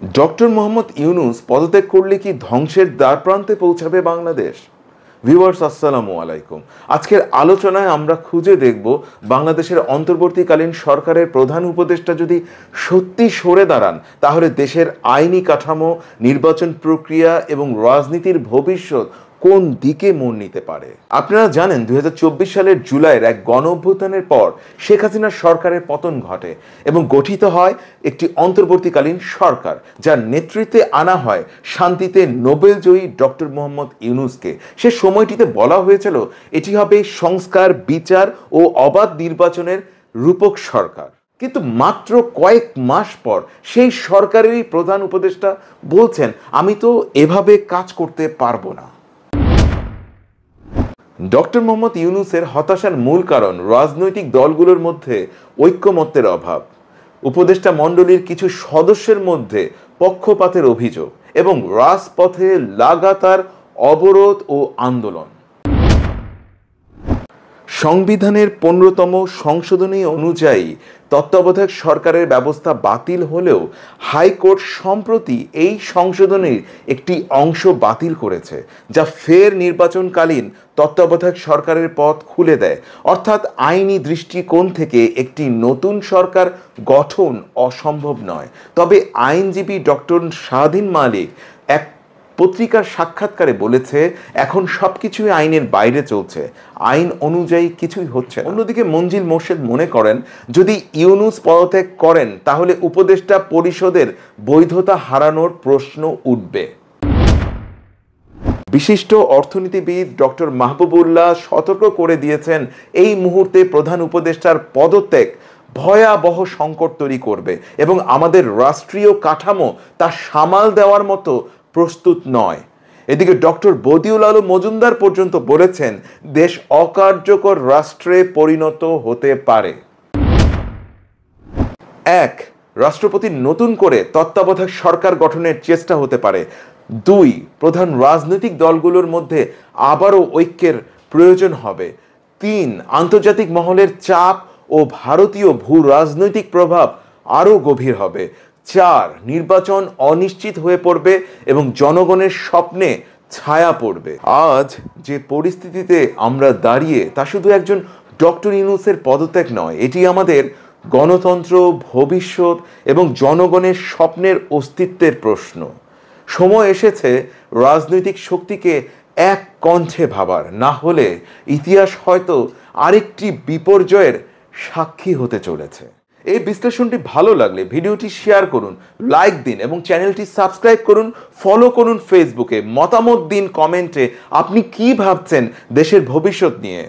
Doctor Mohammad Yunus পদত্যাগ করলে কি ধ্বংসের দ্বারপ্রান্তে পৌঁছাবে বাংলাদেশ? ভিউয়ার্স, আসসালামু আলাইকুম। আজকের আলোচনায় আমরা খুঁজে দেখব বাংলাদেশের অন্তর্বর্তীকালীন সরকারের প্রধান উপদেষ্টা যদি সত্যি সরে দাঁড়ান তাহলে দেশের আইনি কাঠামো, নির্বাচন প্রক্রিয়া এবং রাজনীতির ভবিষ্যৎ কোন দিকে মোড় নিতে পারে। আপনারা জানেন ২০২৪ সালের জুলাইয়ের এক গণ অভ্যুত্থানের পর শেখ হাসিনার সরকারের পতন ঘটে এবং গঠিত হয় একটি অন্তর্বর্তীকালীন সরকার, যার নেতৃত্বে আনা হয় শান্তিতে নোবেলজয়ী ডক্টর মোহাম্মদ ইউনূসকে। সে সময়টিতে বলা হয়েছিল এটি হবে সংস্কার, বিচার ও অবাধ নির্বাচনের রূপক সরকার। কিন্তু মাত্র কয়েক মাস পর সেই সরকারেরই প্রধান উপদেষ্টা বলছেন, আমি তো এভাবে কাজ করতে পারবো না। ডক্টর মোহাম্মদ ইউনূসের হতাশার মূল কারণ রাজনৈতিক দলগুলোর মধ্যে ঐক্যমত্যের অভাব, উপদেষ্টা মণ্ডলীর কিছু সদস্যের মধ্যে পক্ষপাতের অভিযোগ এবং রাজপথে লাগাতার অবরোধ ও আন্দোলন। সংবিধানের ১৫তম সংশোধনী অনুযায়ী তত্ত্বাবধায়ক সরকারের ব্যবস্থা বাতিল হলেও হাইকোর্ট সম্প্রতি এই সংশোধনীর একটি অংশ বাতিল করেছে, যা ফের নির্বাচনকালীন তত্ত্বাবধায়ক সরকারের পথ খুলে দেয়। অর্থাৎ আইনি দৃষ্টিকোণ থেকে একটি নতুন সরকার গঠন অসম্ভব নয়। তবে আইনজীবী ডক্টর শাহীন মালিক এক পত্রিকার সাক্ষাৎকারে বলেছে, এখন সবকিছুই আইনের বাইরে চলছে, আইন অনুযায়ী কিছুই হচ্ছে না। অন্যদিকে মঞ্জিল মোর্শেদ মনে করেন, যদি ইউনূস পদত্যাগ করেন তাহলে উপদেষ্টা পরিষদের বৈধতা হারানোর প্রশ্ন উঠবে। বিশিষ্ট অর্থনীতিবিদ ডক্টর মাহবুবুল্লাহ সতর্ক করে দিয়েছেন, এই মুহূর্তে প্রধান উপদেষ্টার পদত্যাগ ভয়াবহ সংকট তৈরি করবে এবং আমাদের রাষ্ট্রীয় কাঠামো তা সামাল দেওয়ার মতো প্রস্তুত নয়। এদিকে ডক্টর বদিউল আলম মজুমদার পর্যন্ত বলেছেন, দেশ অকার্যকর রাষ্ট্রে পরিণত হতে পারে। ১. রাষ্ট্রপতি নতুন করে তত্ত্বাবধায়ক সরকার গঠনের চেষ্টা হতে পারে। ২. প্রধান রাজনৈতিক দলগুলোর মধ্যে আবারও ঐক্যের প্রয়োজন হবে। ৩. আন্তর্জাতিক মহলের চাপ ও ভারতীয় ভূ রাজনৈতিক প্রভাব আরও গভীর হবে। ৪. নির্বাচন অনিশ্চিত হয়ে পড়বে এবং জনগণের স্বপ্নে ছায়া পড়বে। আজ যে পরিস্থিতিতে আমরা দাঁড়িয়ে তা শুধু একজন ডক্টর ইউনূসের পদত্যাগ নয়, এটি আমাদের গণতন্ত্র, ভবিষ্যৎ এবং জনগণের স্বপ্নের অস্তিত্বের প্রশ্ন। সময় এসেছে রাজনৈতিক শক্তিকে এক কণ্ঠে ভাবার, না হলে ইতিহাস হয়তো আরেকটি বিপর্যয়ের সাক্ষী হতে চলেছে। এই বিশ্লেষণটি ভালো লাগলে ভিডিওটি শেয়ার করুন, লাইক দিন এবং চ্যানেলটি সাবস্ক্রাইব করুন, ফলো করুন ফেসবুকে। মতামত দিন কমেন্টে, আপনি কি ভাবছেন দেশের ভবিষ্যৎ নিয়ে।